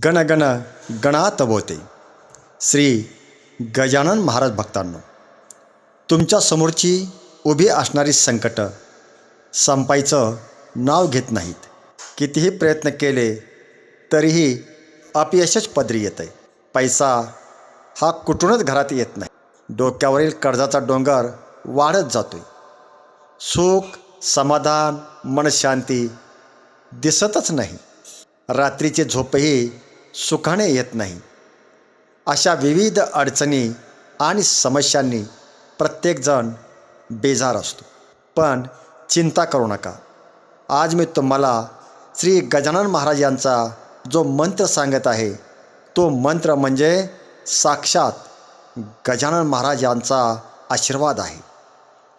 गणगण गणात बोते. श्री गजानन महाराज भक्तांनो, तुमच्या समोरची उभी असणारी संकट संपायचं नाव घेत नाहीत. कितीही प्रयत्न केले तरीही अपयशच पदरी येतं आहे. पैसा हा कुठूनच घरात येत नाही. डोक्यावरील कर्जाचा डोंगर वाढत जातोय. सुख, समाधान, मनशांती दिसतच नाही. रात्रीची झोपही सुखाने येत नाही. अशा विविध अडचणी आणि समस्यांनी प्रत्येकजण बेजार असतो. पण चिंता करू नका. आज मी तुम्हाला श्री गजानन महाराज यांचा जो मंत्र सांगत आहे, तो मंत्र म्हणजे साक्षात गजानन महाराज यांचा आशीर्वाद आहे.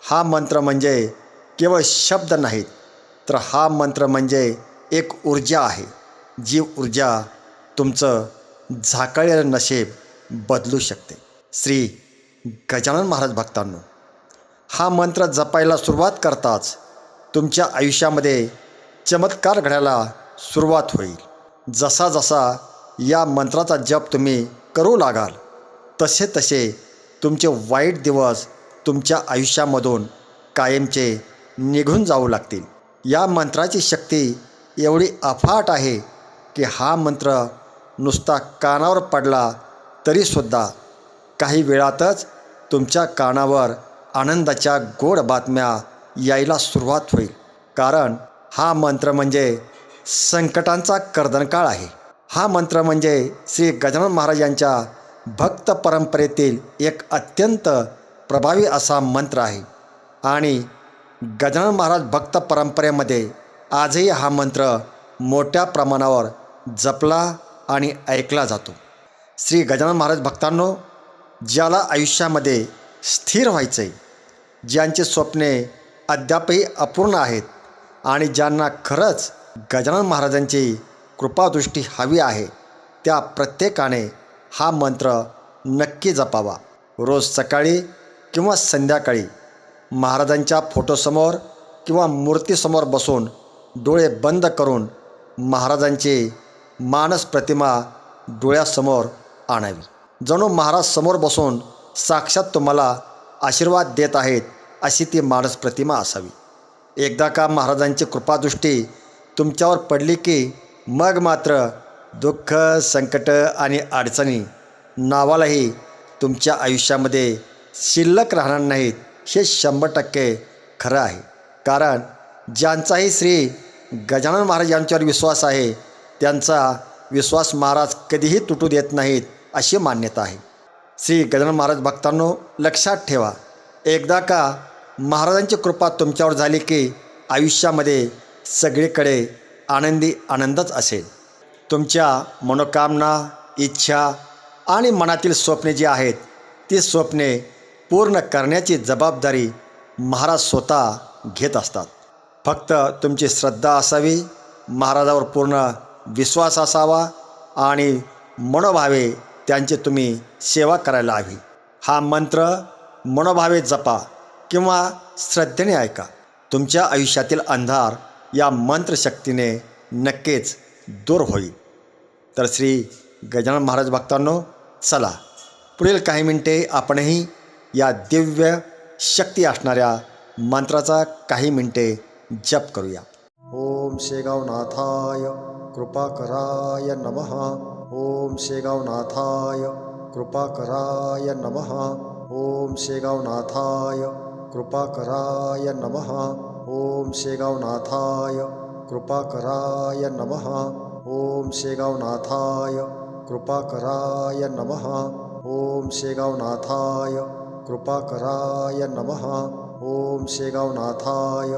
हा मंत्र म्हणजे केवळ शब्द नाहीत, तर हा मंत्र म्हणजे एक ऊर्जा आहे. जी ऊर्जा तुमचं झाकळलेलं नशीब बदलू शकते. श्री गजानन महाराज भक्तांनो, हा मंत्र जपायला सुरुवात करताच तुमच्या आयुष्यामध्ये चमत्कार घडायला सुरुवात होईल. जसा जसा या मंत्राचा जप तुम्ही करू लागाल, तसे तसे तुमचे वाईट दिवस तुमच्या आयुष्यामधून कायमचे निघून जाऊ लागतील. या मंत्राची शक्ती एवढी अफाट आहे की हा मंत्र नुसता कानावर पडला तरीसुद्धा काही वेळातच तुमच्या कानावर आनंदाच्या गोड बातम्या यायला सुरुवात होईल. कारण हा मंत्र म्हणजे संकटांचा कर्दनकाळ आहे. हा मंत्र म्हणजे श्री गजानन महाराज यांच्या भक्त परंपरेतील एक अत्यंत प्रभावी असा मंत्र आहे. आणि गजानन महाराज भक्त परंपरेमध्ये आजही हा मंत्र मोठ्या प्रमाणावर जपला आणि ऐकला जातो. श्री गजानन महाराज भक्तांनो, ज्याला आयुष्यामध्ये स्थिर व्हायचं आहे, ज्यांचे स्वप्ने अद्यापही अपूर्ण आहेत आणि ज्यांना खरंच गजानन महाराजांची कृपादृष्टी हवी आहे, त्या प्रत्येकाने हा मंत्र नक्की जपावा. रोज सकाळी किंवा संध्याकाळी महाराजांच्या फोटोसमोर किंवा मूर्तीसमोर बसून डोळे बंद करून महाराजांची मानस प्रतिमा डोळ्यासमोर आणावी. जणू महाराज समोर बसून साक्षात तुम्हाला आशीर्वाद देत आहेत अशी ती मानस प्रतिमा असावी. एकदा का महाराजांची कृपादृष्टी तुमच्यावर पडली की मग मात्र दुःख, संकट आणि अडचणी नावालाही तुमच्या आयुष्यामध्ये शिल्लक राहणार नाहीत. हे 100% खरं आहे. कारण ज्यांचाही श्री गजानन महाराज यांच्यावर विश्वास आहे, त्यांचा विश्वास महाराज कधीही तुटू देत नाहीत अशी मान्यता आहे. श्री गजानन महाराज भक्तांनो, लक्षात ठेवा, एकदा का महाराजांची कृपा तुमच्यावर झाली की आयुष्यामध्ये सगळीकडे आनंदी आनंदच असेल. तुमच्या मनोकामना, इच्छा आणि मनातील स्वप्ने जी आहेत, ती स्वप्ने पूर्ण करण्याची जबाबदारी महाराज स्वतः घेत असतात. फक्त तुमची श्रद्धा असावी, महाराजावर पूर्ण विश्वास असावा आणि मनोभावे त्यांची तुम्ही सेवा करायला हवी. हा मंत्र मनोभावे जपा किंवा श्रद्धेने ऐका. तुमच्या आयुष्यातील अंधार या मंत्रशक्तीने नक्कीच दूर होईल. तर श्री गजानन महाराज भक्तांनो, चला पुढील काही मिनिटे आपणही या दिव्य शक्ती असणाऱ्या मंत्राचा काही मिनिटे जप करूया. ओम शेगावनाथाय कृपाकराय नमः. ओम शेगावनाथाय कृपाकराय नमः. ओम शेगावनाथाय कृपाकराय नमः. ओम शेगावनाथाय कृपाकराय नमः. ओम शेगावनाथाय कृपाकराय नमः. ओम शेगावनाथाय कृपाकराय नमः. ओम शेगावनाथाय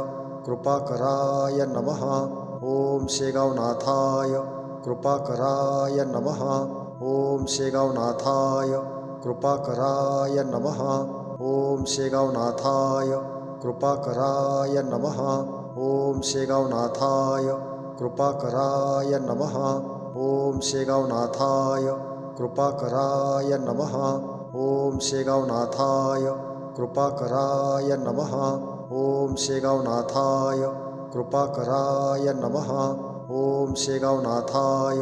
कृपाकराय नमः. ओम शेगावनाथाय कृपाकराय नमः. ओम शेगावनाथाय कृपाकराय नमः. ओम शेगावनाथाय कृपाकराय नमः. ओम शेगावनाथाय कृपाकराय नमः. ओम शेगावनाथाय कृपाकराय नमः. ओम शेगावनाथाय कृपाकराय नमः. ओम शेगावनाथाय कृपाकराय नमः. ओम शेगावनाथाय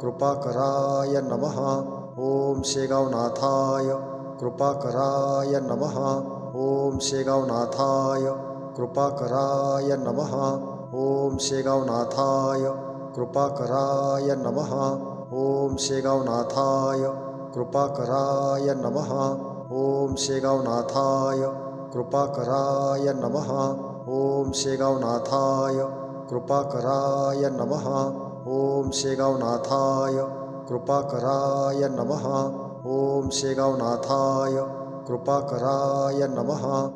कृपाकराय नमः. ओम शेगावनाथाय कृपाकराय नमः. ओम शेगावनाथाय कृपाकराय नमः. ओम शेगावनाथाय कृपाकराय नमः. ओम शेगावनाथाय कृपाकराय नमः. ओम शेगावनाथाय कृपाकराय नमः. ओम शेगावनाथाय कृपाकराय नमः. ओम शेगावनाथाय कृपाकराय नमः. ओम शेगावनाथाय कृपाकराय नमः.